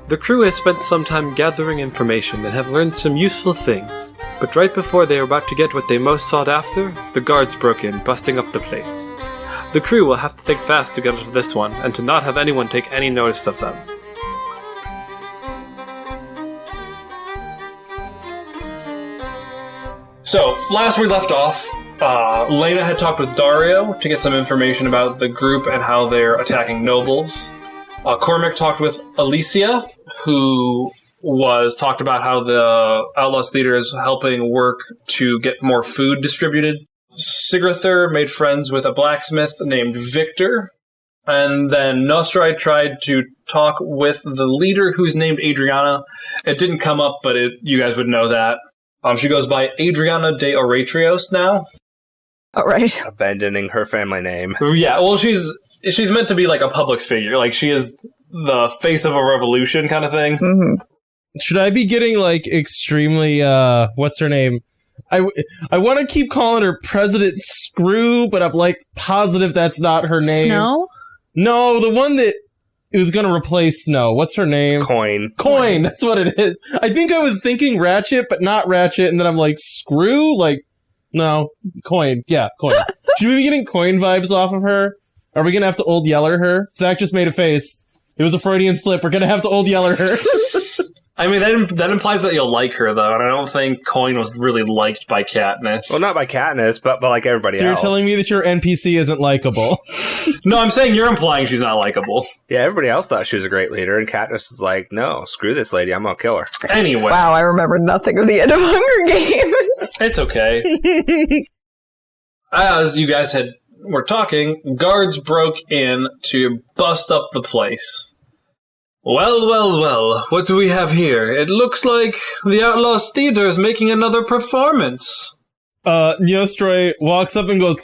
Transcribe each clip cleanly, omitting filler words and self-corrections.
The crew has spent some time gathering information and have learned some useful things, but right before they were about to get what they most sought after, the guards broke in, busting up the place. The crew will have to think fast to get out of this one, and to not have anyone take any notice of them. So, last we left off, Lena had talked with Dario to get some information about the group and how they're attacking nobles. Cormac talked with Alicia, who talked about how the Outlaws Theater is helping work to get more food distributed. Sigurthur made friends with a blacksmith named Victor. And then Nostrai tried to talk with the leader who's named Adriana. It didn't come up, but you guys would know that. She goes by Adriana de Oratrios now. All right. Abandoning her family name. Yeah, well, she's meant to be like a public figure. Like, she is the face of a revolution kind of thing. Mm-hmm. Should I be getting, like, extremely, what's her name? I want to keep calling her President Screw, but I'm, like, positive that's not her name. Snow? No, the one that was going to replace Snow. What's her name? Coin, that's what it is. I think I was thinking Ratchet, but not Ratchet, and then I'm like, Screw? Like, no, Coin. Yeah, Coin. Should we be getting Coin vibes off of her? Are we going to have to old yeller her? Zach just made a face. It was a Freudian slip. We're going to have to old yeller her. I mean, that implies that you'll like her, though, and I don't think Coin was really liked by Katniss. Well, not by Katniss, but like everybody else. So you're telling me that your NPC isn't likable? No, I'm saying you're implying she's not likable. Yeah, everybody else thought she was a great leader, and Katniss is like, no, screw this lady, I'm gonna kill her. Anyway. Wow, I remember nothing of the end of Hunger Games. It's okay. As you guys were talking, guards broke in to bust up the place. Well, what do we have here? It looks like the Outlaws Theater is making another performance. Nostrai walks up and goes,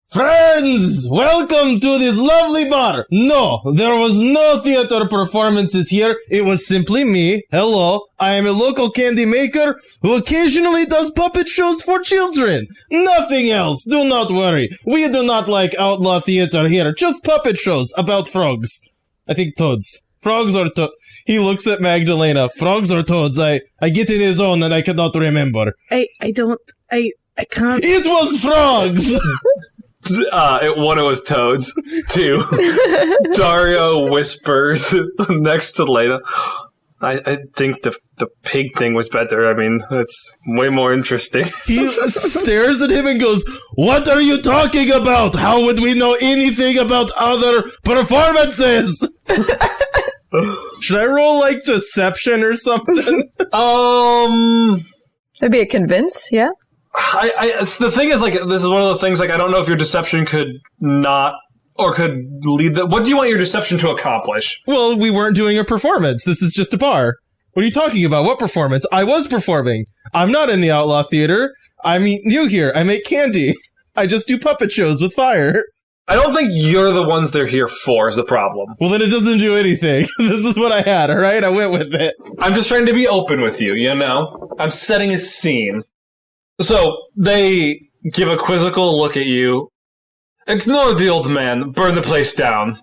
"Friends, welcome to this lovely bar. No, there was no theater performances here. It was simply me. Hello, I am a local candy maker who occasionally does puppet shows for children. Nothing else. Do not worry. We do not like outlaw theater here. Just puppet shows about frogs. I think toads. Frogs or toads." He looks at Magdalena. Frogs or toads? I get in his own and I cannot remember. I can't. It was frogs! One, it was toads. Two, Dario whispers next to Lena, I think the pig thing was better. I mean, it's way more interesting. He stares at him and goes, "What are you talking about? How would we know anything about other performances?" Should I roll, like, deception or something? That'd be a convince, yeah? The thing is, like, this is one of the things, like, I don't know if your deception could not, or could lead what do you want your deception to accomplish? Well, we weren't doing a performance. This is just a bar. What are you talking about? What performance? I was performing. I'm not in the Outlaw Theater. I'm new here. I make candy. I just do puppet shows with fire. I don't think you're the ones they're here for is the problem. Well, then it doesn't do anything. This is what I had, all right? I went with it. I'm just trying to be open with you, you know? I'm setting a scene. So, they give a quizzical look at you. "Ignore the old man. Burn the place down."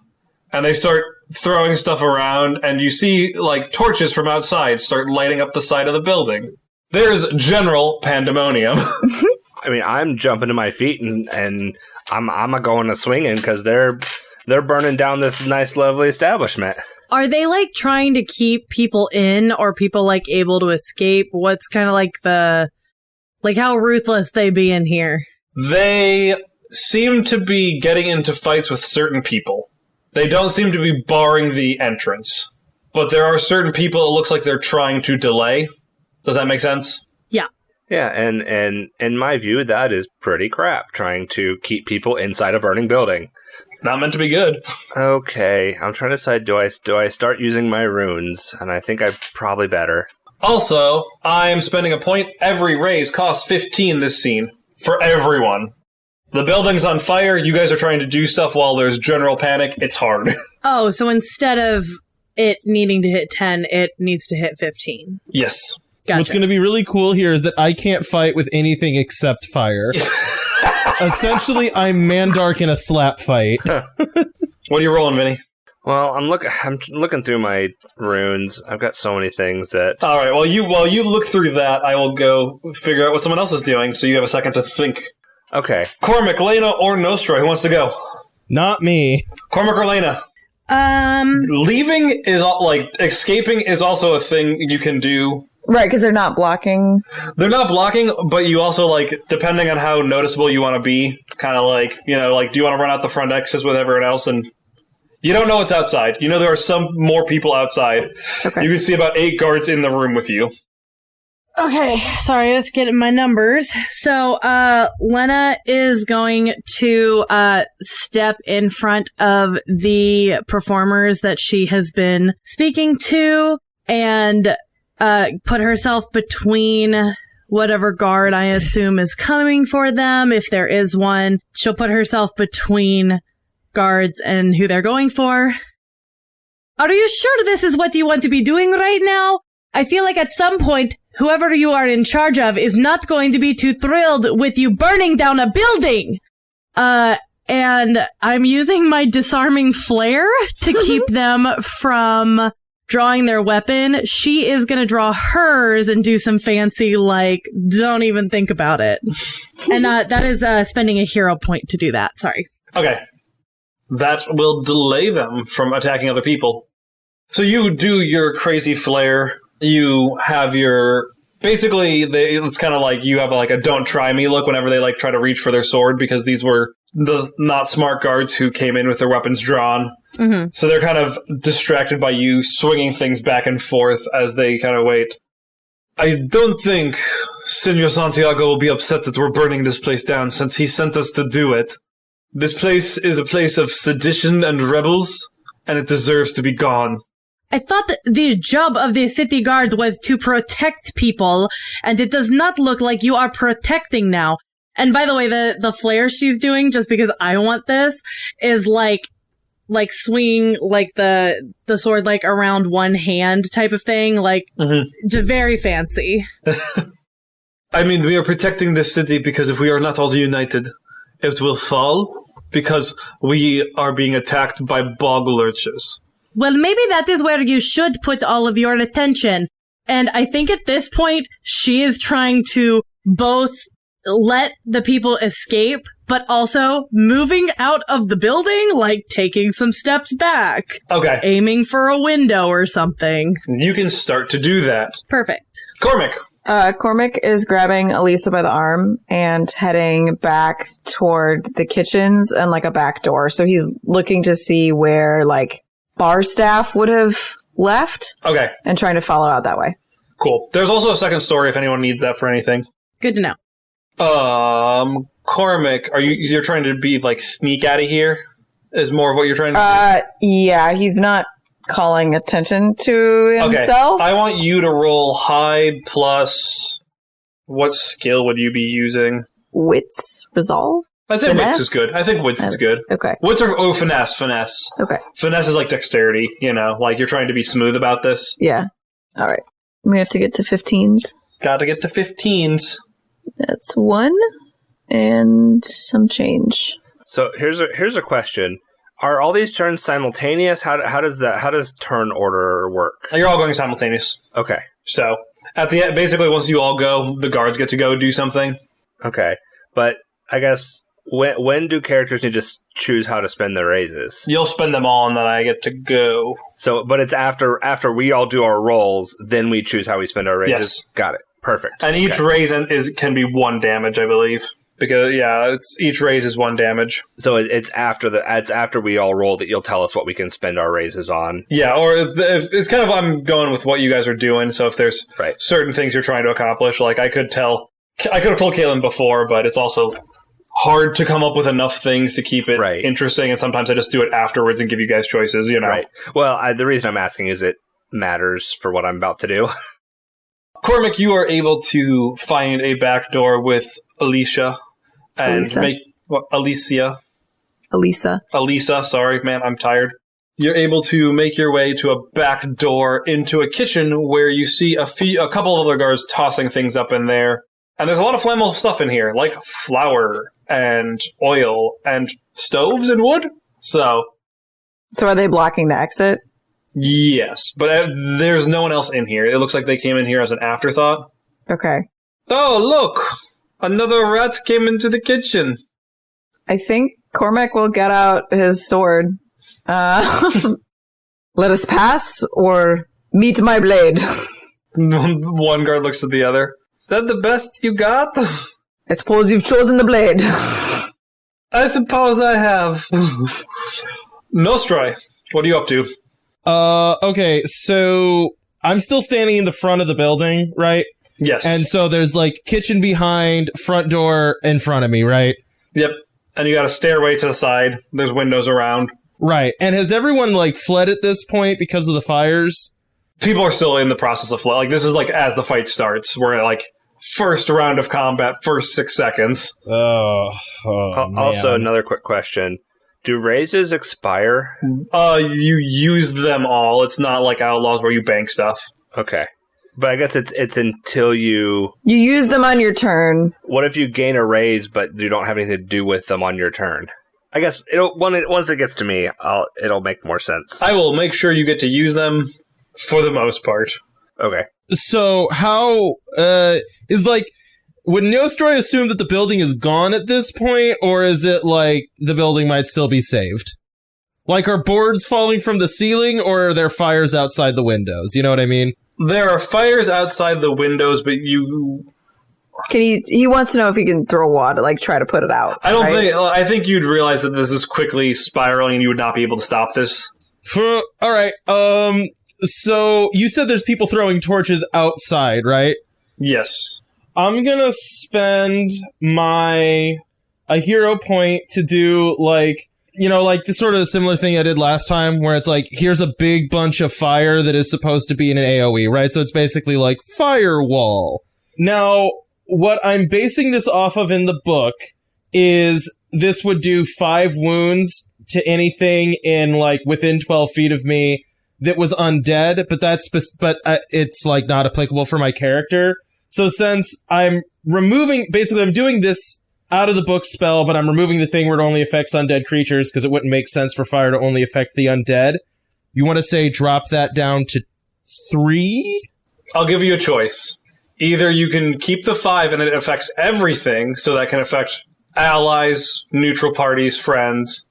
And they start throwing stuff around, and you see, like, torches from outside start lighting up the side of the building. There's general pandemonium. I mean, I'm jumping to my feet and I'm a going to swinging because they're burning down this nice, lovely establishment. Are they, like, trying to keep people in, or people, like, able to escape? What's kind of like how ruthless they be in here? They seem to be getting into fights with certain people. They don't seem to be barring the entrance. But there are certain people it looks like they're trying to delay. Does that make sense? Yeah. Yeah, and in my view, that is pretty crap, trying to keep people inside a burning building. It's not meant to be good. Okay, I'm trying to decide, do I start using my runes? And I think I probably better. Also, I'm spending a point. Every raise costs 15 this scene. For everyone. The building's on fire, you guys are trying to do stuff while there's general panic. It's hard. Oh, so instead of it needing to hit 10, it needs to hit 15. Yes. Gotcha. What's going to be really cool here is that I can't fight with anything except fire. Essentially, I'm Mandark in a slap fight. What are you rolling, Vinny? Well, I'm looking through my runes. I've got so many things that. All right. While you look through that, I will go figure out what someone else is doing. So you have a second to think. Okay. Cormac, Lena, or Nostra? Who wants to go? Not me. Cormac or Lena? Leaving is escaping is also a thing you can do. Right, because they're not blocking. They're not blocking, but you also depending on how noticeable you want to be, kind of do you want to run out the front exits with everyone else and. You don't know what's outside. You know there are some more people outside. Okay. You can see about 8 guards in the room with you. Okay, sorry, let's get my numbers. So, Lena is going to, step in front of the performers that she has been speaking to and, put herself between whatever guard I assume is coming for them. If there is one, she'll put herself between guards and who they're going for. Are you sure this is what you want to be doing right now? I feel like at some point, whoever you are in charge of is not going to be too thrilled with you burning down a building. And I'm using my disarming flare to keep them from drawing their weapon. She is going to draw hers and do some fancy, don't even think about it. And that is spending a hero point to do that. Sorry. Okay. That will delay them from attacking other people. So you do your crazy flare. You have your... Basically, it's kind of you have a don't try me look whenever they try to reach for their sword, because these were the not smart guards who came in with their weapons drawn. Mm-hmm. So they're kind of distracted by you swinging things back and forth as they kind of wait. I don't think Señor Santiago will be upset that we're burning this place down, since he sent us to do it. This place is a place of sedition and rebels, and it deserves to be gone. I thought that the job of the city guard was to protect people, and it does not look like you are protecting now. And by the way, the flare she's doing, just because I want this, is swinging the sword around one hand type of thing, very fancy. I mean, we are protecting this city because if we are not all united, it will fall. Because we are being attacked by bog lurchers. Well, maybe that is where you should put all of your attention. And I think at this point, she is trying to both let the people escape, but also moving out of the building, taking some steps back. Okay. Aiming for a window or something. You can start to do that. Perfect. Cormac. Cormac is grabbing Elisa by the arm and heading back toward the kitchens and a back door. So he's looking to see where bar staff would have left. Okay. And trying to follow out that way. Cool. There's also a second story if anyone needs that for anything. Good to know. Cormac, you're trying to be sneak out of here? Is more of what you're trying to do? Yeah, he's not calling attention to himself. Okay. I want you to roll hide plus... What skill would you be using? Wits resolve? I think finesse? wits is good. I think wits is good. Okay. Wits or finesse. Okay. Finesse is dexterity, you're trying to be smooth about this. Yeah. All right. We have to get to 15s. Gotta get to 15s. That's 1 and some change. So here's a question. Are all these turns simultaneous? How does turn order work? You're all going simultaneous. Okay. So at the end, basically, once you all go, the guards get to go do something. Okay, but I guess when do characters need to choose how to spend their raises? You'll spend them all, and then I get to go. So, but it's after we all do our rolls, then we choose how we spend our raises. Yes. Got it. Perfect. And each raise can be 1 damage, I believe. Because each raise is 1 damage. So it's after we all roll that you'll tell us what we can spend our raises on. Yeah, or if it's kind of I'm going with what you guys are doing. So if there's certain things you're trying to accomplish, I could have told Kaylin before, but it's also hard to come up with enough things to keep it interesting. And sometimes I just do it afterwards and give you guys choices. Right. Well, the reason I'm asking is it matters for what I'm about to do. Cormac, you are able to find a back door with Alicia and Elisa, sorry, man, I'm tired. You're able to make your way to a back door into a kitchen where you see a couple of other guards tossing things up in there. And there's a lot of flammable stuff in here, like flour and oil and stoves and wood. So So are they blocking the exit? Yes, but there's no one else in here. It looks like they came in here as an afterthought. Okay. Oh, look! Another rat came into the kitchen. I think Cormac will get out his sword. Let us pass or meet my blade. One guard looks at the other. Is that the best you got? I suppose you've chosen the blade. I suppose I have. Nostroy, what are you up to? Okay, so I'm still standing in the front of the building, right? Yes. And so there's like kitchen behind, front door in front of me, right? Yep. And you got a stairway to the side. There's windows around. Right. And has everyone like fled at this point because of the fires? People are still in the process of flood. Like, this is like as the fight starts. We're at like first round of combat, first 6 seconds. Also, another quick question. Do raises expire? You use them all. It's not like Outlaws where you bank stuff. Okay. But I guess it's until you... You use them on your turn. What if you gain a raise, but you don't have anything to do with them on your turn? I guess once it gets to me, it'll make more sense. I will make sure you get to use them for the most part. Okay. So how is like... Would Nostroy assume that the building is gone at this point, or is it like the building might still be saved? Like, are boards falling from the ceiling, or are there fires outside the windows? You know what I mean? There are fires outside the windows, but you... He wants to know if he can throw water, like try to put it out. I think you'd realize that this is quickly spiraling and you would not be able to stop this. Alright, so you said there's people throwing torches outside, right? Yes. I'm gonna spend a hero point to do, like, you know, like the sort of similar thing I did last time, where it's like, here's a big bunch of fire that is supposed to be in an AoE, right? So it's basically like firewall. Now, what I'm basing this off of in the book is this would do 5 wounds to anything in, like, within 12 feet of me that was undead, but it's, like, not applicable for my character. So since I'm doing this out of the book spell, but I'm removing the thing where it only affects undead creatures, because it wouldn't make sense for fire to only affect the undead. You want to say drop that down to 3? I'll give you a choice. Either you can keep the 5 and it affects everything, so that can affect allies, neutral parties, friends,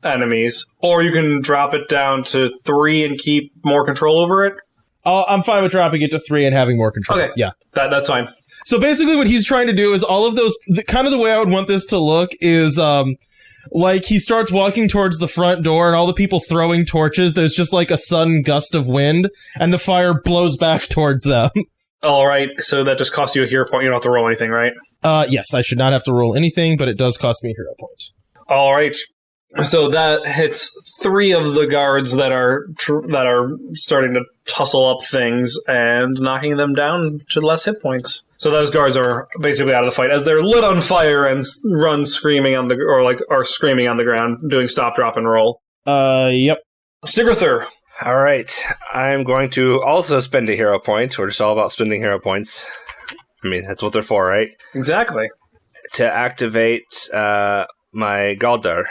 enemies, or you can drop it down to 3 and keep more control over it. I'm fine with dropping it to 3 and having more control. Okay. Yeah. That's fine. So basically what he's trying to do is all of those, kind of the way I would want this to look is, like he starts walking towards the front door and all the people throwing torches, there's just like a sudden gust of wind and the fire blows back towards them. Alright, so that just costs you a hero point. You don't have to roll anything, right? Yes, I should not have to roll anything, but it does cost me a hero point. Alright. So that hits 3 of the guards that are starting to tussle up things and knocking them down to less hit points. So those guards are basically out of the fight as they're lit on fire and are screaming on the ground, doing stop, drop, and roll. Yep. Sigurthur. All right. I'm going to also spend a hero point. We're just all about spending hero points. I mean, that's what they're for, right? Exactly. To activate my Galdar,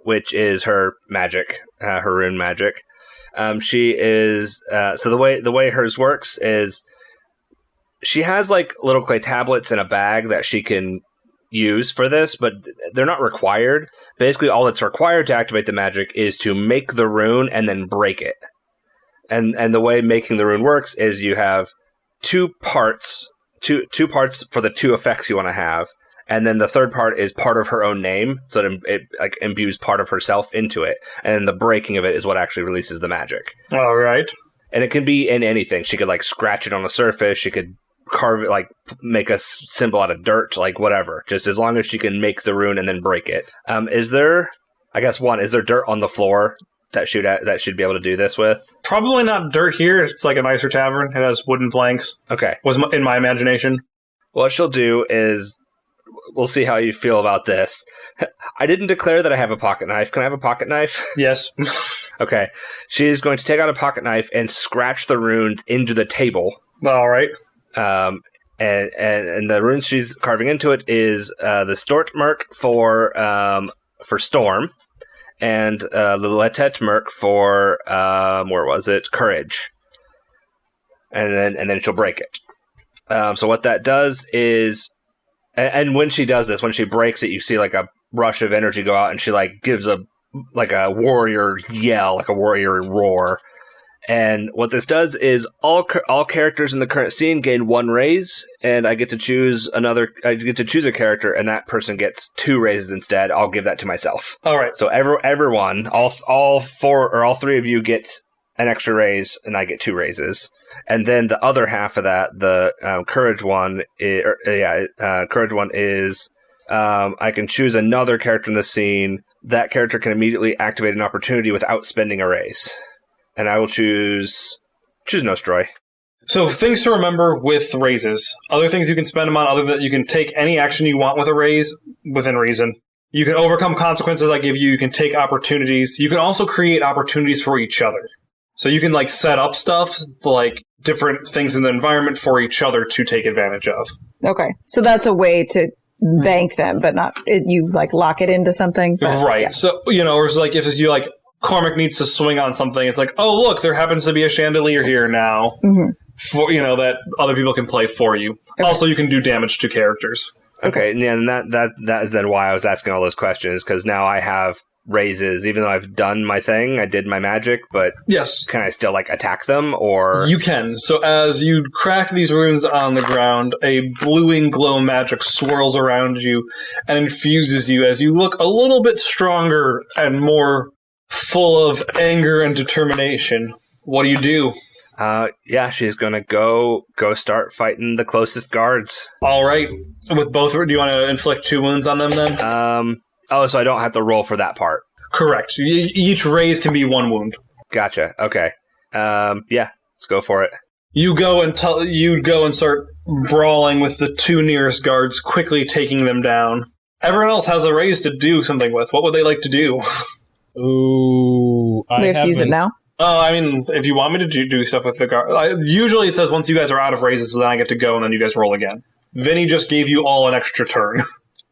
which is her magic, her rune magic. She is so the way hers works is she has like little clay tablets in a bag that she can use for this, but they're not required. Basically, all that's required to activate the magic is to make the rune and then break it. And the way making the rune works is you have 2 parts, two parts for the 2 effects you want to have. And then the third part is part of her own name, so it like imbues part of herself into it. And then the breaking of it is what actually releases the magic. All right. And it can be in anything. She could like scratch it on a surface. She could carve it, like make a symbol out of dirt, like whatever. Just as long as she can make the rune and then break it. Is there dirt on the floor that she'd be able to do this with? Probably not dirt here. It's like a nicer tavern. It has wooden planks. Okay. Was in my imagination. What she'll do is, we'll see how you feel about this. I didn't declare that I have a pocket knife. Can I have a pocket knife? Yes. Okay. She's going to take out a pocket knife and scratch the rune into the table. All right. And the rune she's carving into it is the Stortmerk for Storm, and the Letet Merc for where was it? Courage, and then she'll break it. So what that does is, and when she does this, when she breaks it, you see like a rush of energy go out, and she like gives a warrior yell, like a warrior roar. And what this does is all characters in the current scene gain 1 raise, and I get to choose a character, and that person gets 2 raises instead. I'll give that to myself. All right. So everyone, all 4 or all 3 of you get an extra raise, and I get 2 raises. And then the other half of that, the courage one, courage one is I can choose another character in the scene. That character can immediately activate an opportunity without spending a raise. And I will choose Nostroy. So things to remember with raises. Other things you can spend them on, other than you can take any action you want with a raise within reason. You can overcome consequences I give you. You can take opportunities. You can also create opportunities for each other. So you can like set up stuff, like different things in the environment for each other to take advantage of. Okay. So that's a way to bank them, but not, you like lock it into something. Right. Yeah. So, or it's like if you like, Cormac needs to swing on something. It's like, oh, look, there happens to be a chandelier here now. Mm-hmm. For that other people can play for you. Okay. Also, you can do damage to characters. Okay, yeah, and that is then why I was asking all those questions, because now I have raises. Even though I've done my thing, I did my magic, but yes, can I still like attack them? Or you can. So as you crack these runes on the ground, a bluing glow magic swirls around you and infuses you as you look a little bit stronger and more full of anger and determination. What do you do? She's gonna go start fighting the closest guards. All right. With both, do you want to inflict 2 wounds on them then? So I don't have to roll for that part. Correct. Each raise can be 1 wound. Gotcha. Okay. Let's go for it. You go and start brawling with the 2 nearest guards, quickly taking them down. Everyone else has a raise to do something with. What would they like to do? Ooh, we have to use it now? I mean, if you want me to do stuff with the guard... usually it says once you guys are out of raises, then I get to go, and then you guys roll again. Vinny just gave you all an extra turn.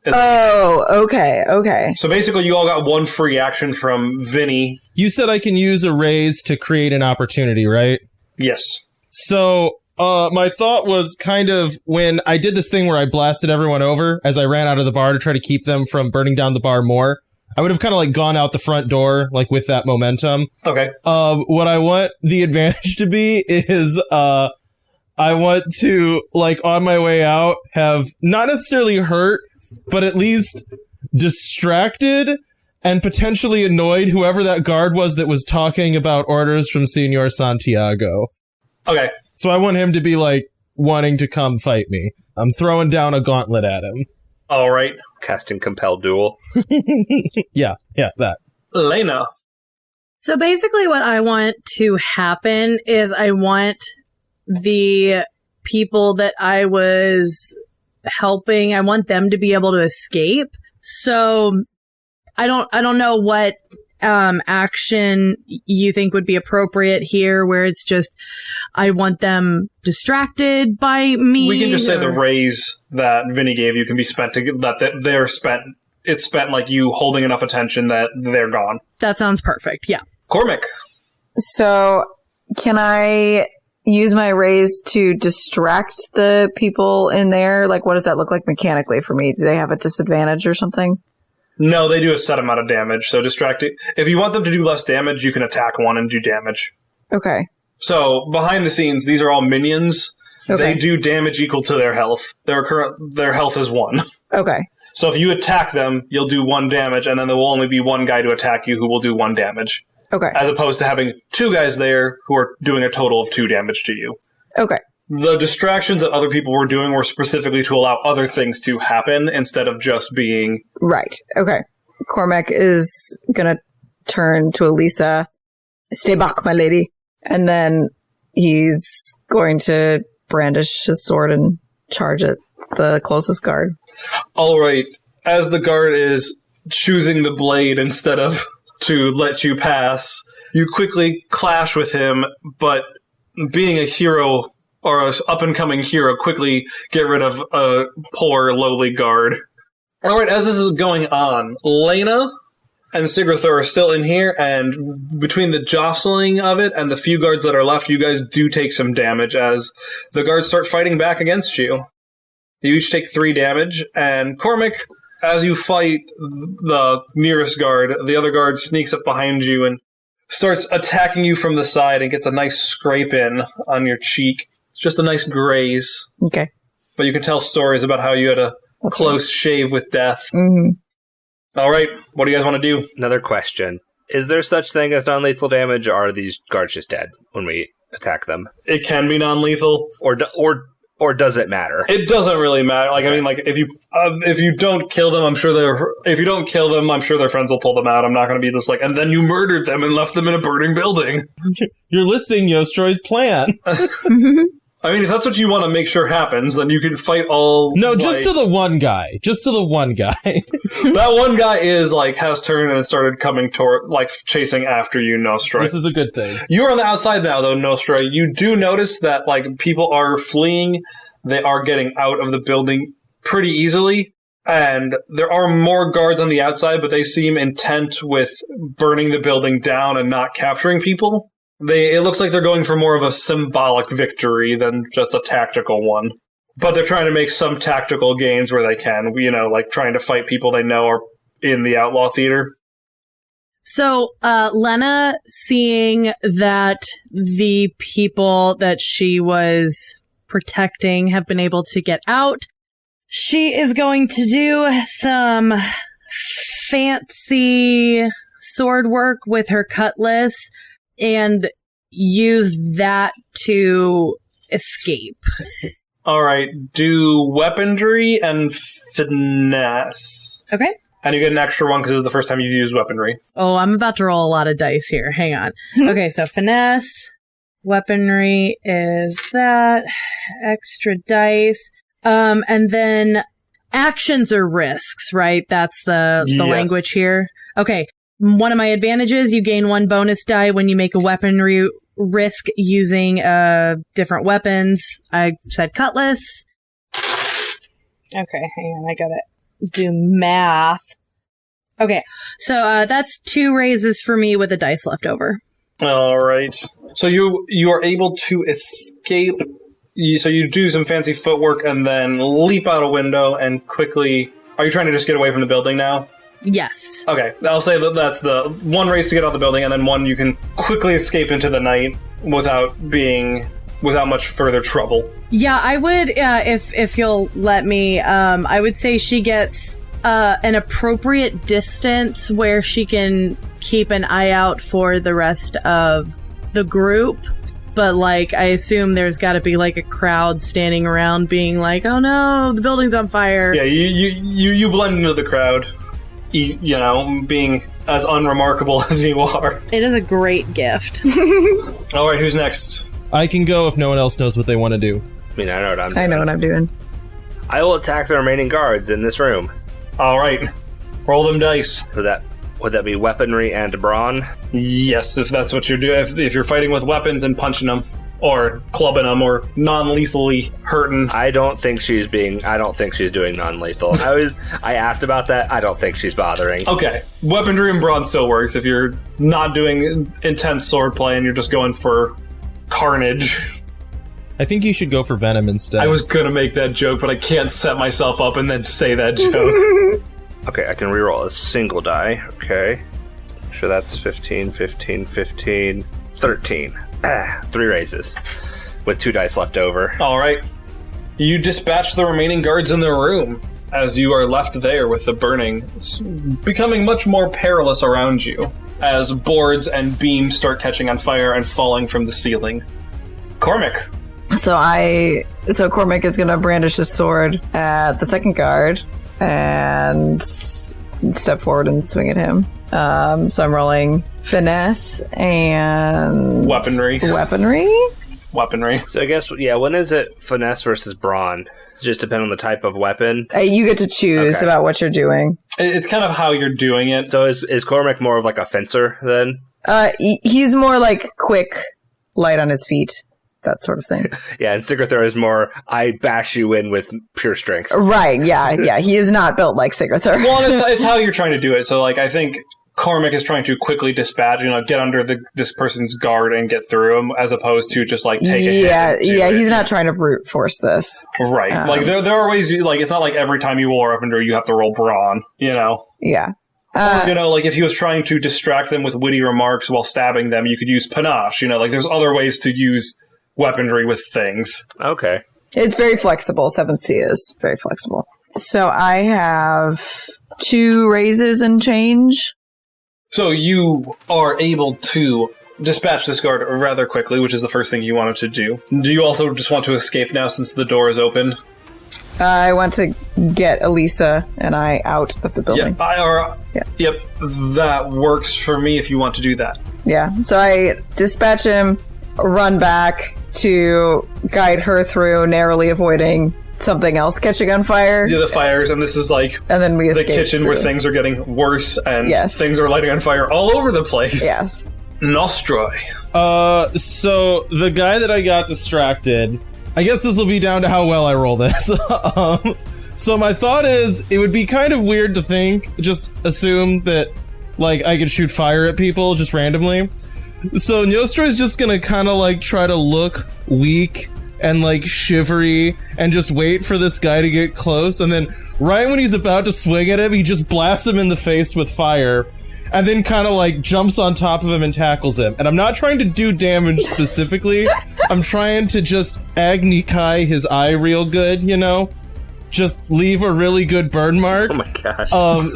Oh, okay. So basically, you all got 1 free action from Vinny. You said I can use a raise to create an opportunity, right? Yes. So, my thought was kind of when I did this thing where I blasted everyone over as I ran out of the bar to try to keep them from burning down the bar more. I would have kind of like gone out the front door, like with that momentum. Okay. What I want the advantage to be is, I want to, like, on my way out, have not necessarily hurt, but at least distracted and potentially annoyed whoever that guard was that was talking about orders from Señor Santiago. Okay. So I want him to be, like, wanting to come fight me. I'm throwing down a gauntlet at him. All right. Casting Compel Duel. Yeah, that. Lena. So basically what I want to happen is I want the people that I was helping, I want them to be able to escape. So I don't know what action you think would be appropriate here, where it's just I want them distracted by me. We can just say the raise that Vinny gave you can be spent it's spent like you holding enough attention that they're gone. That sounds perfect. Yeah. Cormac. So can I use my raise to distract the people in there? Like, what does that look like mechanically for me? Do they have a disadvantage or something? No, they do a set amount of damage, so distracting. If you want them to do less damage, you can attack one and do damage. Okay. So, behind the scenes, these are all minions. Okay. They do damage equal to their health. Their health is 1. Okay. So if you attack them, you'll do 1 damage, and then there will only be 1 guy to attack you who will do 1 damage. Okay. As opposed to having 2 guys there who are doing a total of 2 damage to you. Okay. The distractions that other people were doing were specifically to allow other things to happen instead of just being... Right. Okay. Cormac is gonna turn to Elisa. Stay back, my lady. And then he's going to brandish his sword and charge at the closest guard. All right. As the guard is choosing the blade instead of to let you pass, you quickly clash with him, but being a hero... or an up-and-coming hero, quickly get rid of a poor, lowly guard. All right, as this is going on, Lena, and Sigrathor are still in here, and between the jostling of it and the few guards that are left, you guys do take some damage as the guards start fighting back against you. You each take 3 damage, and Cormac, as you fight the nearest guard, the other guard sneaks up behind you and starts attacking you from the side and gets a nice scrape in on your cheek. It's just a nice graze. Okay. But you can tell stories about how you had a close shave with death. Mm-hmm. All right, what do you guys want to do? Another question. Is there such thing as non-lethal damage, or are these guards just dead when we attack them? It can be non-lethal. Or does it matter? It doesn't really matter. Like, I mean, like, if you don't kill them, I'm sure their friends will pull them out. I'm not going to be just like, and then you murdered them and left them in a burning building. You're listing Yostroy's plan. I mean, if that's what you want to make sure happens, then you can fight all... No, just to the one guy. Just to the one guy. That one guy has turned and started coming toward, chasing after you, Nostra. This is a good thing. You're on the outside now, though, Nostra. You do notice that, people are fleeing. They are getting out of the building pretty easily. And there are more guards on the outside, but they seem intent with burning the building down and not capturing people. It looks like they're going for more of a symbolic victory than just a tactical one. But they're trying to make some tactical gains where they can, trying to fight people they know are in the outlaw theater. So, Lena, seeing that the people that she was protecting have been able to get out, she is going to do some fancy sword work with her cutlass and use that to escape. All right, do weaponry and finesse. Okay. And you get an extra one because this is the first time you've used weaponry. Oh, I'm about to roll a lot of dice here. Hang on. Okay, so finesse, weaponry is that, extra dice. And then actions or risks, right? That's the Yes. language here. Okay. One of my advantages, you gain 1 bonus die when you make a weaponry risk using different weapons. I said cutlass. Okay, hang on, I gotta do math. Okay, so that's 2 raises for me with a dice left over. All right. So you are able to escape. So you do some fancy footwork and then leap out a window and quickly... Are you trying to just get away from the building now? Yes. Okay, I'll say that that's the one race to get out the building, and then one you can quickly escape into the night without much further trouble. Yeah, I would, if you'll let me, I would say she gets an appropriate distance where she can keep an eye out for the rest of the group. But, I assume there's got to be, a crowd standing around being like, oh no, the building's on fire. Yeah, you blend into the crowd. Being as unremarkable as you are. It is a great gift. All right, who's next? I can go if no one else knows what they want to do. I mean, I know what I'm doing. I know what I'm doing. I will attack the remaining guards in this room. All right, roll them dice. Would that be weaponry and brawn? Yes, if that's what you're doing. If you're fighting with weapons and punching them, or clubbing them, or non-lethally hurting. I don't think she's doing non-lethal. I asked about that. I don't think she's bothering. Okay, weaponry and brawn still works if you're not doing intense swordplay and you're just going for carnage. I think you should go for Venom instead. I was gonna make that joke, but I can't set myself up and then say that joke. Okay, I can reroll a single die. Okay. So that's 15, 15, 15, 13. 3 raises. With 2 dice left over. Alright. You dispatch the remaining guards in the room as you are left there with the burning, becoming much more perilous around you as boards and beams start catching on fire and falling from the ceiling. Cormac. So Cormac is going to brandish his sword at the second guard and step forward and swing at him. So I'm rolling finesse and weaponry. So I guess, when is it finesse versus brawn? Does it just depend on the type of weapon? You get to choose about what you're doing. It's kind of how you're doing it. So is Cormac more of like a fencer then? He's more quick, light on his feet. That sort of thing. Yeah, and Sigrathor is more, I bash you in with pure strength. Right, yeah. He is not built like Sigrathor. Well, it's how you're trying to do it. So, I think Cormac is trying to quickly dispatch, get under this person's guard and get through him, as opposed to just, take a hit. Yeah, he's not trying to brute force this. Right. There are ways, it's not like every time you roll weaponry, you have to roll brawn, Yeah. Or, if he was trying to distract them with witty remarks while stabbing them, you could use panache, there's other ways to use weaponry with things. Okay. It's very flexible. 7th Sea is very flexible. So I have 2 raises and change. So you are able to dispatch this guard rather quickly, which is the first thing you wanted to do. Do you also just want to escape now since the door is open? I want to get Elisa and I out of the building. Yep, that works for me if you want to do that. Yeah, so I dispatch him, run back to guide her through, narrowly avoiding something else catching on fire. Yeah, the fires, and this is and then we the kitchen where things are getting worse and things are lighting on fire all over the place. Yes. Nostroy. So the guy that I got distracted, I guess this will be down to how well I roll this. So my thought is, it would be kind of weird to assume that, I could shoot fire at people just randomly. So Nostroy's just gonna kind of, try to look weak and, shivery and just wait for this guy to get close. And then right when he's about to swing at him, he just blasts him in the face with fire. And then kind of, jumps on top of him and tackles him. And I'm not trying to do damage specifically. I'm trying to just Agni Kai his eye real good, Just leave a really good burn mark. Oh my gosh.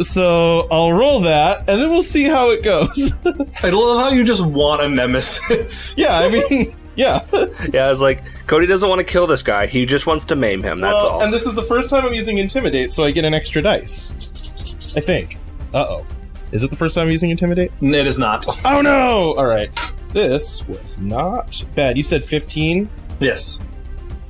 So I'll roll that, and then we'll see how it goes. I love how you just want a nemesis. Yeah, I mean, yeah. Yeah, I was like, Cody doesn't want to kill this guy. He just wants to maim him, that's all. And this is the first time I'm using Intimidate, so I get an extra dice. I think. Uh-oh. Is it the first time I'm using Intimidate? It is not. Oh no! Alright. This was not bad. You said 15? Yes.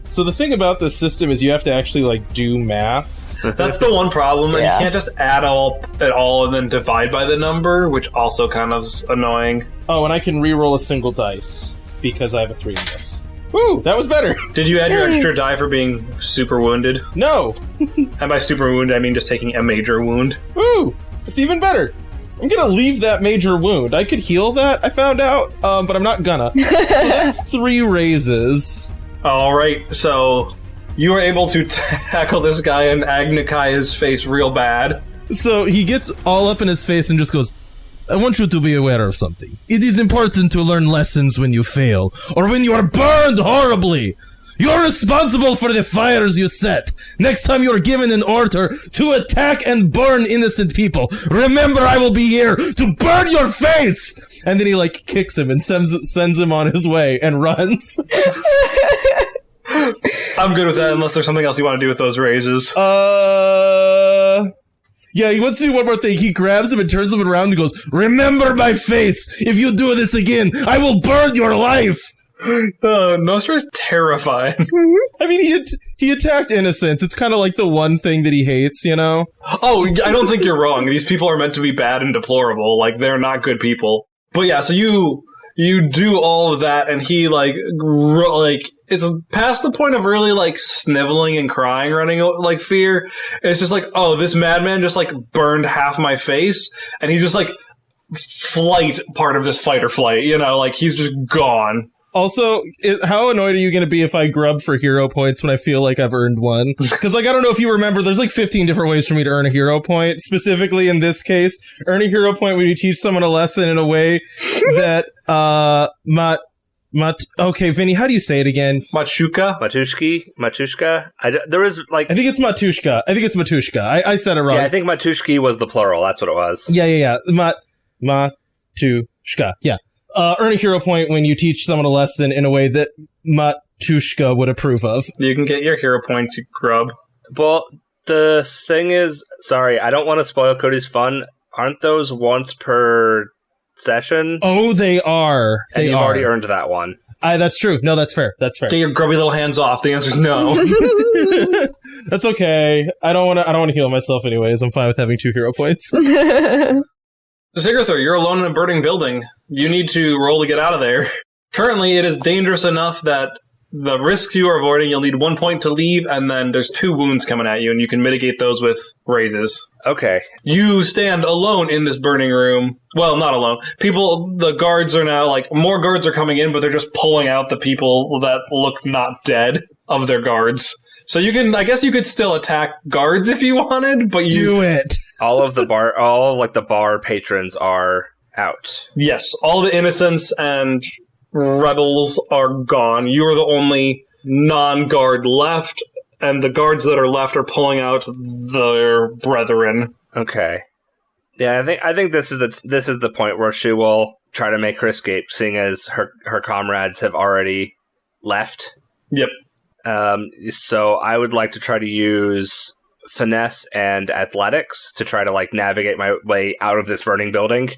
So the thing about this system is you have to actually, do math. That's the one problem, and you can't just add at all and then divide by the number, which also kind of is annoying. Oh, and I can re-roll a single dice, because I have a 3 in this. Woo! That was better! Did you add your extra die for being super wounded? No! And by super wounded, I mean just taking a major wound. Woo! It's even better! I'm gonna leave that major wound. I could heal that, I found out, but I'm not gonna. So that's 3 raises. Alright, so you were able to tackle this guy and Agni Kai his face real bad. So he gets all up in his face and just goes, I want you to be aware of something. It is important to learn lessons when you fail, or when you are burned horribly. You're responsible for the fires you set. Next time you are given an order to attack and burn innocent people, remember I will be here to burn your face! And then he, kicks him and sends him on his way and runs. I'm good with that, unless there's something else you want to do with those raises. Yeah, he wants to do one more thing. He grabs him and turns him around and goes, remember my face! If you do this again, I will burn your life! Nostra is terrifying. I mean, he attacked innocents. It's kind of like the one thing that he hates, Oh, I don't think you're wrong. These people are meant to be bad and deplorable. They're not good people. But yeah, so you do all of that, and he, it's past the point of really, sniveling and crying, running, fear. It's just oh, this madman just, burned half my face, and he's just, part of this fight or flight, he's just gone. Also, how annoyed are you going to be if I grub for hero points when I feel like I've earned one? Because, I don't know if you remember, there's 15 different ways for me to earn a hero point. Specifically, in this case, earn a hero point when you teach someone a lesson in a way that, okay, Vinny, how do you say it again? Machuka? Matushka? There was, I think it's Matushka. I said it wrong. Yeah, I think Matushki was the plural. That's what it was. Yeah. Matushka. Yeah. Earn a hero point when you teach someone a lesson in a way that Matushka would approve of. You can get your hero points, you grub. Well, the thing is, sorry, I don't want to spoil Cody's fun. Aren't those once per session? Oh, they are. And you've already earned that one. That's true. No, that's fair. Get your grubby little hands off. The answer's no. That's okay. I don't want to heal myself anyways. I'm fine with having 2 hero points. Sigarthur, you're alone in a burning building. You need to roll to get out of there. Currently, it is dangerous enough that the risks you are avoiding, you'll need 1 point to leave, and then there's 2 wounds coming at you, and you can mitigate those with raises. Okay. You stand alone in this burning room. Well, not alone. The guards are now, more guards are coming in, but they're just pulling out the people that look not dead of their guards. So I guess you could still attack guards if you wanted, but Do it. All of the bar patrons are out. Yes, all the innocents and rebels are gone. You are the only non-guard left, and the guards that are left are pulling out their brethren. Okay. Yeah, I think this is the point where she will try to make her escape, seeing as her comrades have already left. Yep. So I would like to try to use finesse and athletics to try to navigate my way out of this burning building.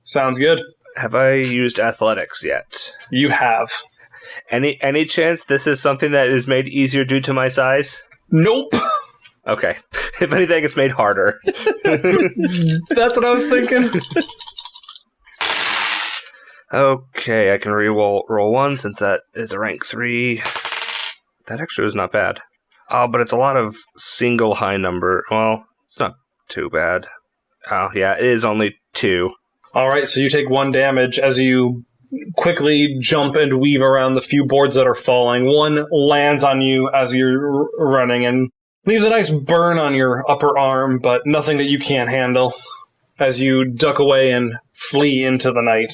Sounds good. Have I used athletics yet? You have. Any chance this is something that is made easier due to my size? Nope. Okay. If anything, it's made harder. That's what I was thinking. Okay, I can roll 1 since that is a rank 3. That actually was not bad. Oh, but it's a lot of single high number. Well, it's not too bad. Oh, yeah, it is only 2. Alright, so you take 1 damage as you quickly jump and weave around the few boards that are falling. 1 lands on you as you're running and leaves a nice burn on your upper arm, but nothing that you can't handle as you duck away and flee into the night.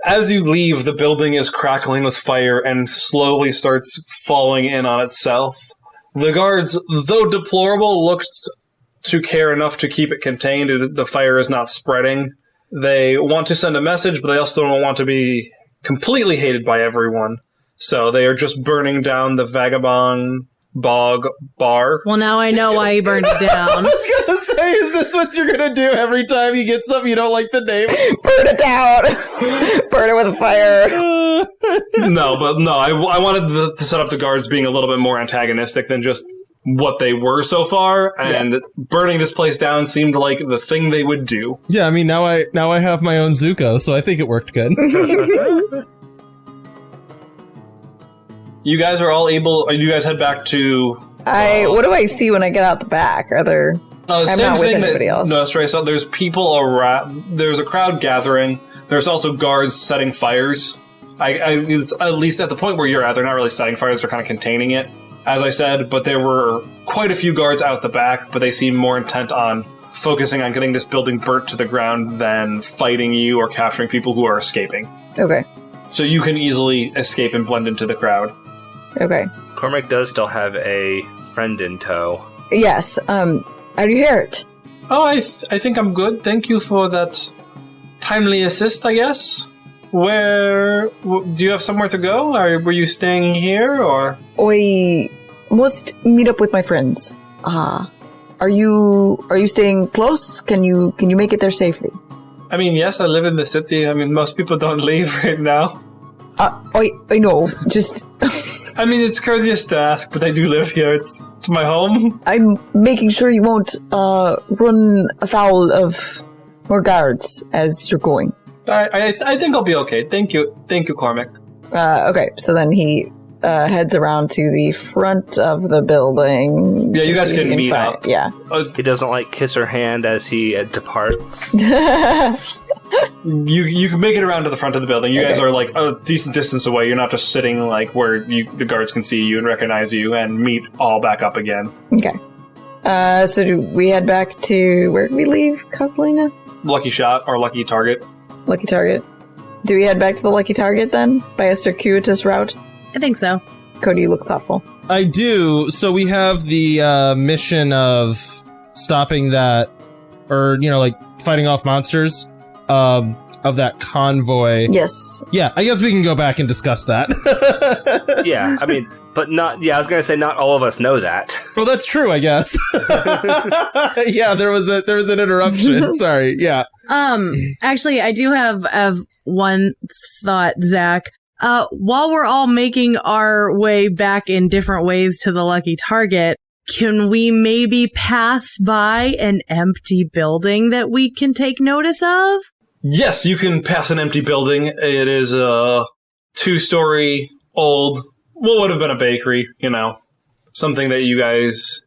As you leave, the building is crackling with fire and slowly starts falling in on itself. The guards, though deplorable, looked to care enough to keep it contained. The fire is not spreading. They want to send a message, but they also don't want to be completely hated by everyone. So they are just burning down the Vagabond Bog Bar. Well, now I know why he burned it down. I was gonna say, is this what you're gonna do every time you get something you don't like the name? Burn it down! Burn it with a fire. I wanted to set up the guards being a little bit more antagonistic than just what they were so far, and burning this place down seemed like the thing they would do. Yeah, I mean, now I have my own Zuko, so I think it worked good. You guys are all able... You guys head back to... What do I see when I get out the back? I'm not with anybody else. No, straight. So there's people around... There's a crowd gathering. There's also guards setting fires. At least at the point where you're at, they're not really setting fires. They're kind of containing it, as I said. But there were quite a few guards out the back, but they seem more intent on focusing on getting this building burnt to the ground than fighting you or capturing people who are escaping. Okay. So you can easily escape and blend into the crowd. Okay. Cormac does still have a friend in tow. Yes. Are you hurt? Oh, I think I'm good. Thank you for that timely assist, I guess. Do you have somewhere to go? Were you staying here, or? I must meet up with my friends. Are you staying close? Can you make it there safely? I mean, yes, I live in the city. I mean, most people don't leave right now. I know. Just... I mean, it's courteous to ask, but I do live here. It's my home. I'm making sure you won't run afoul of more guards as you're going. I think I'll be okay. Thank you, Cormac. Okay, so then he heads around to the front of the building. Yeah, you guys can meet up. Yeah. He doesn't kiss her hand as he departs. You can make it around to the front of the building. You guys are a decent distance away. You're not just sitting where the guards can see you and recognize you and meet all back up again. Okay. So do we head back to where did we leave, Casalina? Lucky shot or lucky target. Lucky target. Do we head back to the lucky target then by a circuitous route? I think so. Cody, you look thoughtful. I do. So we have the mission of stopping that, or fighting off monsters of that convoy. Yes. Yeah, I guess we can go back and discuss that. Yeah, I mean, but not. Yeah, I was gonna say not all of us know that. Well, that's true, I guess. Yeah, there was an interruption. Sorry. Yeah. Actually, I do have one thought, Zach. While we're all making our way back in different ways to the lucky target, can we maybe pass by an empty building that we can take notice of? Yes, you can pass an empty building. It is a 2-story old what would have been a bakery, something that you guys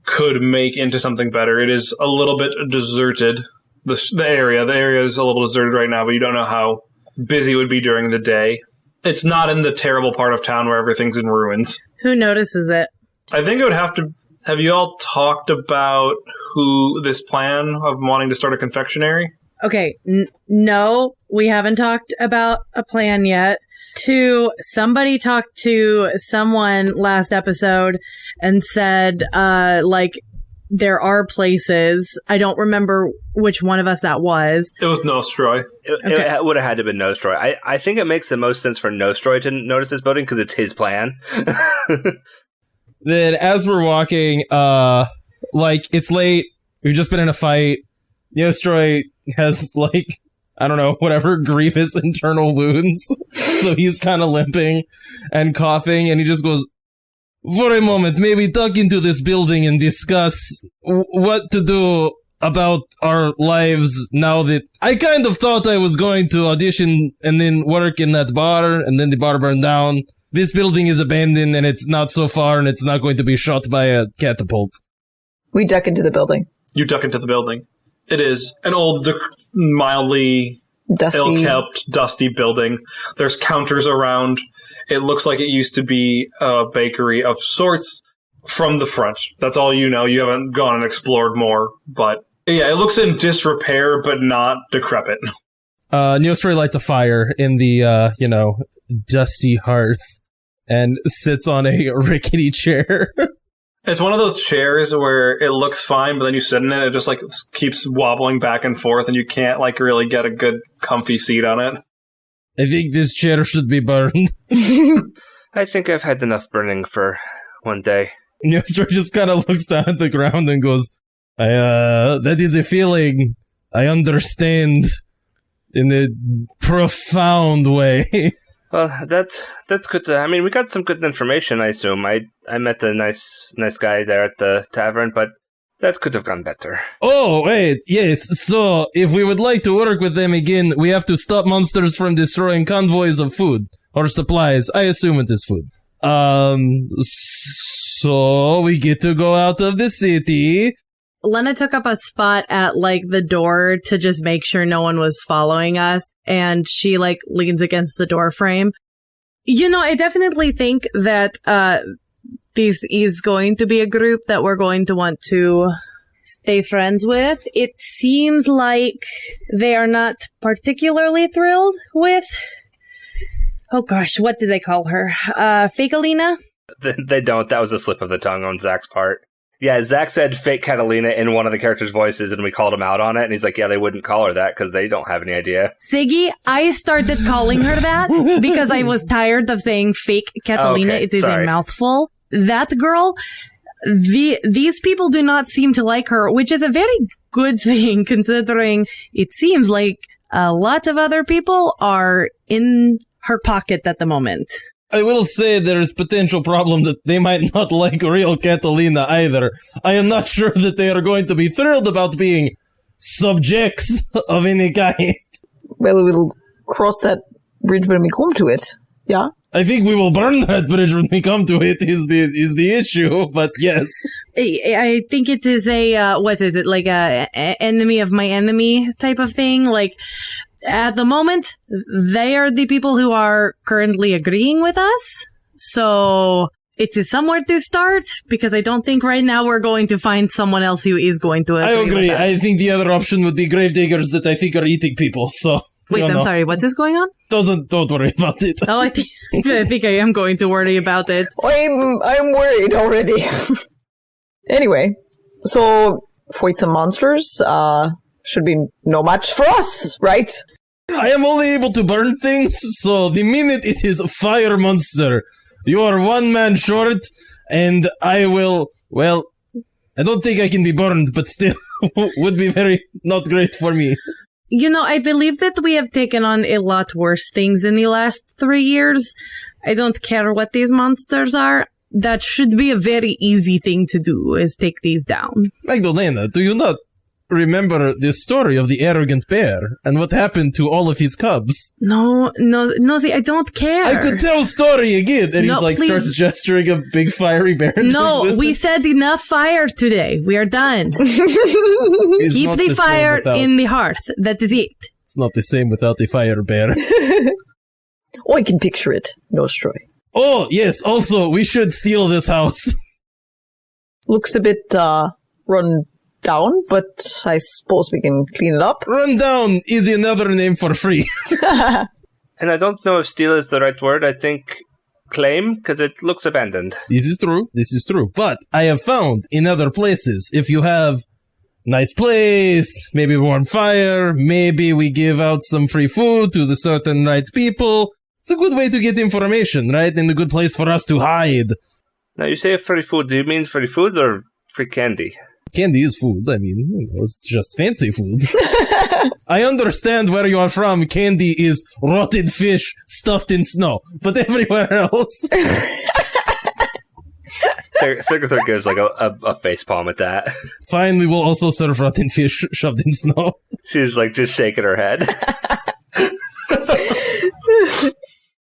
could make into something better. It is a little bit deserted. The area is a little deserted right now, but you don't know how busy it would be during the day. It's not in the terrible part of town where everything's in ruins. Who notices it? I think it would have to... Have you all talked about this plan of wanting to start a confectionery? Okay, no, we haven't talked about a plan yet. Somebody talked to someone last episode and said, there are places. I don't remember which one of us that was. It was Nostroy. It would have had to have been Nostroy. I think it makes the most sense for Nostroy to notice this building because it's his plan. Then as we're walking, it's late. We've just been in a fight. Nostroy has, I don't know, whatever grievous internal wounds. So he's kind of limping and coughing, and he just goes, for a moment, maybe duck into this building and discuss what to do about our lives now that I kind of thought I was going to audition and then work in that bar, and then the bar burned down. This building is abandoned, and it's not so far, and it's not going to be shot by a catapult. We duck into the building. You duck into the building. It is an old, mildly Dusty. ill-kept, dusty building. There's counters around. It looks like it used to be a bakery of sorts from the front. That's all you know. You haven't gone and explored more. But, yeah, it looks in disrepair, but not decrepit. Nostroy lights a fire in the, dusty hearth and sits on a rickety chair. It's one of those chairs where it looks fine, but then you sit in it, it just, keeps wobbling back and forth, and you can't, really get a good, comfy seat on it. I think this chair should be burned. I think I've had enough burning for one day. Nostroy just kind of looks down at the ground and goes, that is a feeling I understand in a profound way. Well, that's good. We got some good information, I assume. I met a nice guy there at the tavern, but that could have gone better. Oh, wait, yes. So, if we would like to work with them again, we have to stop monsters from destroying convoys of food or supplies. I assume it is food. So we get to go out of the city. Lena took up a spot at the door to just make sure no one was following us, and she leans against the door frame. I definitely think that this is going to be a group that we're going to want to stay friends with. It seems like they are not particularly thrilled with, oh gosh, what did they call her? Fake Alina? They don't. That was a slip of the tongue on Zach's part. Yeah, Zach said fake Catalina in one of the characters' voices, and we called him out on it, and he's like, yeah, they wouldn't call her that because they don't have any idea. Siggy, I started calling her that because I was tired of saying fake Catalina. Okay, it is sorry. a mouthful. That girl, these people do not seem to like her, which is a very good thing considering it seems like a lot of other people are in her pocket at the moment. I will say there is potential problem that they might not like real Catalina either. I am not sure that they are going to be thrilled about being subjects of any kind. Well, we will cross that bridge when we come to it. Yeah? I think we will burn that bridge when we come to it is the issue, but yes. I think it is what is it, a enemy of my enemy type of thing? At the moment, they are the people who are currently agreeing with us. So it is somewhere to start because I don't think right now we're going to find someone else who is going to agree. I agree. With us. I think the other option would be gravediggers that I think are eating people. So wait, I'm sorry. What is going on? Don't worry about it. Oh, I think I am going to worry about it. I'm worried already. Anyway, so fight some monsters. Should be no match for us, right? I am only able to burn things, so the minute it is a fire monster, you are one man short, and I will, I don't think I can be burned, but still would be very not great for me. I believe that we have taken on a lot worse things in the last 3 years. I don't care what these monsters are. That should be a very easy thing to do, is take these down. Magdalena, do you not remember the story of the arrogant bear and what happened to all of his cubs. No, see, I don't care. I could tell story again. And No, he's please. starts gesturing a big fiery bear. into No, existence. we said enough fire today. We are done. It's Keep not the same fire without- in the hearth. That is it. It's not the same without the fire bear. Oh, I can picture it. Nostroy. Oh, yes. Also, we should steal this house. Looks a bit run down, but I suppose we can clean it up. Run down is another name for free. And I don't know if steal is the right word. I think claim, because it looks abandoned. This is true. This is true. But I have found in other places, if you have nice place, maybe warm fire, maybe we give out some free food to the certain right people. It's a good way to get information, right? And a good place for us to hide. Now, you say free food. Do you mean free food or free candy? Candy is food. I mean, it's just fancy food. I understand where you are from. Candy is rotted fish stuffed in snow. But everywhere else... Sigurdur gives like a face palm at that. Fine, we will also serve rotten fish shoved in snow. She's like just shaking her head.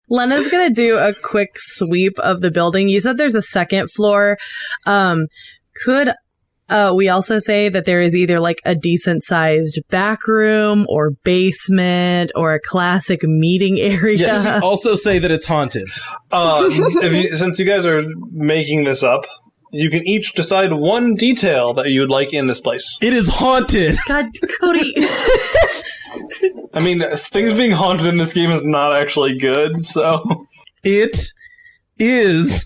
Lena's gonna do a quick sweep of the building. You said there's a second floor. Could we also say that there is either like a decent sized back room or basement or a classic meeting area? Yes. Also say that it's haunted. Since you guys are making this up, you can each decide one detail that you would like in this place. It is haunted. God, Cody. I mean, things being haunted in this game is not actually good, so... It is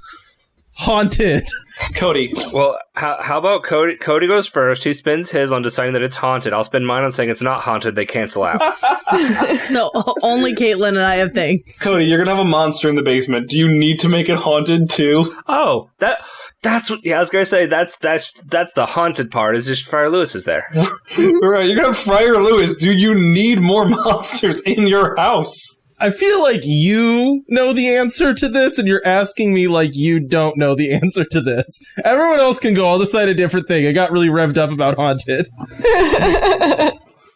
haunted. Cody. Well, how about Cody? Cody goes first. He spends his on deciding that it's haunted. I'll spend mine on saying it's not haunted. They cancel out. So only Caitlin and I have things. Cody, you're gonna have a monster in the basement. Do you need to make it haunted, too? Oh, that's what. Yeah, I was gonna say that's the haunted part. Is just Friar Lewis is there. Right, you're gonna have Friar Lewis. Do you need more monsters in your house? I feel like you know the answer to this, and you're asking me like you don't know the answer to this. Everyone else can go. I'll decide a different thing. I got really revved up about haunted.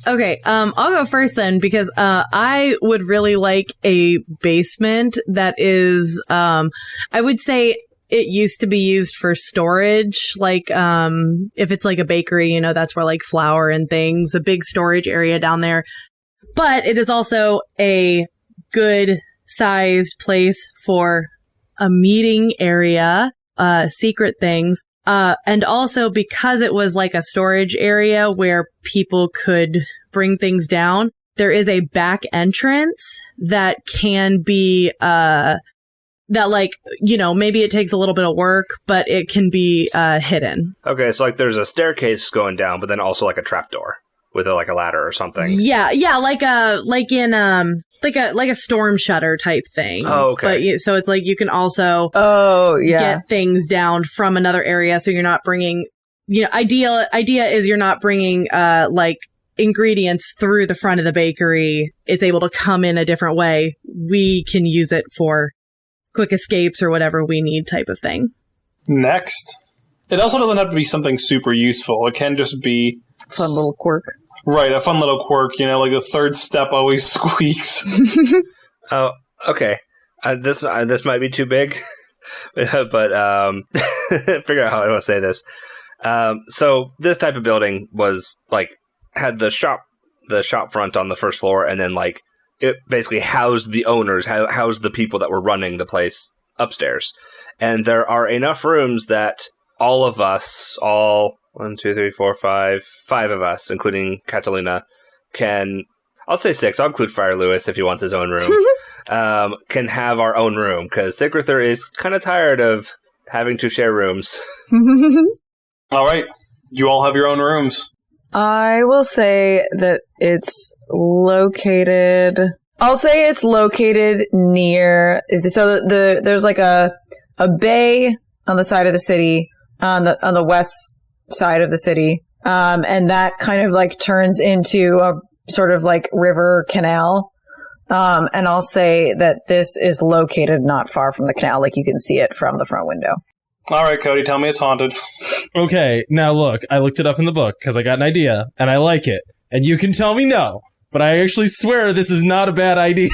Okay, I'll go first then because I would really like a basement that is I would say it used to be used for storage, like if it's like a bakery, that's where like flour and things, a big storage area down there. But it is also a good sized place for a meeting area, secret things. And also because it was like a storage area where people could bring things down, there is a back entrance that can be, that like, maybe it takes a little bit of work, but it can be, hidden. Okay, so like there's a staircase going down, but then also like a trapdoor with like a ladder or something. Yeah, like a storm shutter type thing. Oh, okay. But so it's like you can also get things down from another area, so you're not bringing. Idea is you're not bringing like ingredients through the front of the bakery. It's able to come in a different way. We can use it for quick escapes or whatever we need, type of thing. Next. It also doesn't have to be something super useful. It can just be Fun little quirk. Right, a fun little quirk, like the third step always squeaks. Oh, okay. This might be too big, but figure out how I want to say this. So this type of building was like had the shop front on the first floor, and then like it basically housed the owners, housed the people that were running the place upstairs. And there are enough rooms that all of us, 1, 2, 3, 4, 5 of us, including Catalina, can, I'll say 6, I'll include Friar Lewis if he wants his own room, can have our own room, because Sigurdur is kind of tired of having to share rooms. All right, you all have your own rooms. I will say that it's located... I'll say it's located near... So there's like a bay on the side of the city, on the west side of the city, and that kind of like turns into a sort of like river canal, and I'll say that this is located not far from the canal, like you can see it from the front window. All right, Cody, tell me it's haunted. Okay, now look, I looked it up in the book because I got an idea, and I like it. And you can tell me no, but I actually swear this is not a bad idea.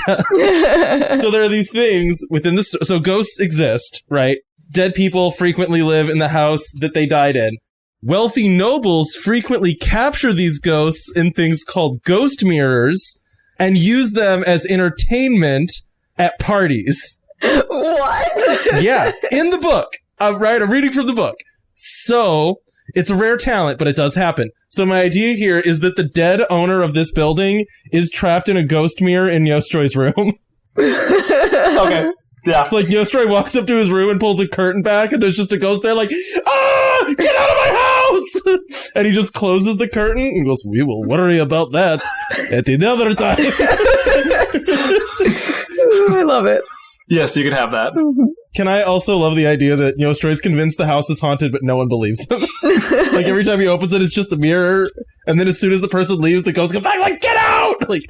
So there are these things within the... So ghosts exist, right? Dead people frequently live in the house that they died in. Wealthy nobles frequently capture these ghosts in things called ghost mirrors and use them as entertainment at parties. What? Yeah, in the book. Right, I'm reading from the book. So, it's a rare talent, but it does happen. So my idea here is that the dead owner of this building is trapped in a ghost mirror in Yostroy's room. Okay. Yeah. It's like Yostroy walks up to his room and pulls a curtain back, and there's just a ghost there like, ah, get out of my house! And he just closes the curtain and goes, we will worry about that at another time. I love it. Yes, you can have that. Can I also love the idea that Yostroy's convinced the house is haunted, but no one believes him? Like, every time he opens it, it's just a mirror, and then as soon as the person leaves, the ghost comes back like, get out! Like,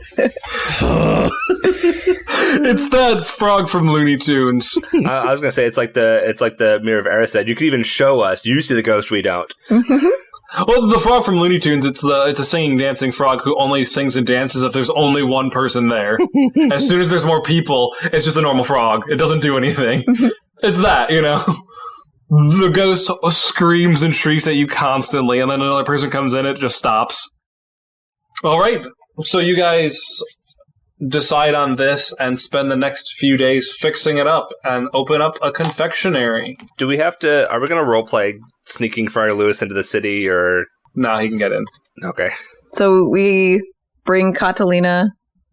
It's that frog from Looney Tunes. I was gonna say it's like the Mirror of Erised. You could even show us. You see the ghost, we don't. Well, the frog from Looney Tunes, it's a singing, dancing frog who only sings and dances if there's only one person there. As soon as there's more people, it's just a normal frog. It doesn't do anything. It's that, you know? The ghost screams and shrieks at you constantly, and then another person comes in, it just stops. Alright, so you guys decide on this and spend the next few days fixing it up and open up a confectionery. Do we have to... Are we gonna roleplay sneaking Friar Lewis into the city, or... Nah, he can get in. Okay. So we bring Catalina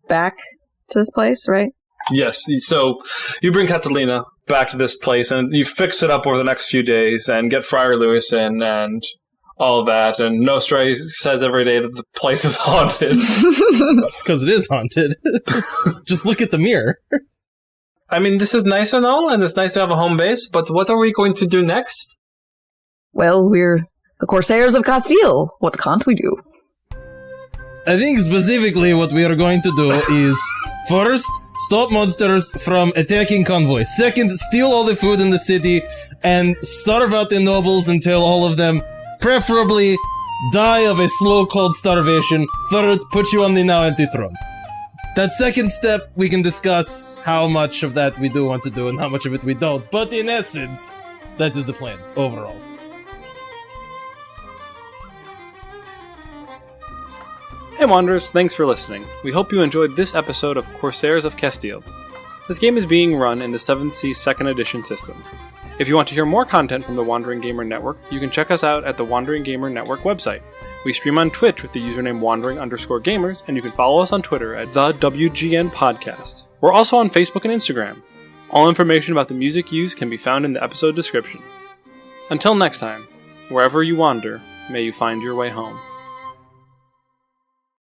back to this place, right? Yes, so you bring Catalina back to this place and you fix it up over the next few days and get Friar Lewis in and all of that. And Nostra says every day that the place is haunted. that's because it is haunted. Just look at the mirror. I mean, this is nice and all, and it's nice to have a home base, but what are we going to do next? Well, we're the Corsairs of Castille. What can't we do? I think specifically what we are going to do is, first, stop monsters from attacking convoys. Second, steal all the food in the city and starve out the nobles until all of them, preferably, die of a slow, cold starvation. Third, put you on the now empty throne. That second step, we can discuss how much of that we do want to do and how much of it we don't. But in essence, that is the plan, overall. Hey Wanderers, thanks for listening. We hope you enjoyed this episode of Corsairs of Castille. This game is being run in the 7th Sea 2nd Edition system. If you want to hear more content from the Wandering Gamer Network, you can check us out at the Wandering Gamer Network website. We stream on Twitch with the username wandering_gamers, and you can follow us on Twitter at the WGN Podcast. We're also on Facebook and Instagram. All information about the music used can be found in the episode description. Until next time, wherever you wander, may you find your way home.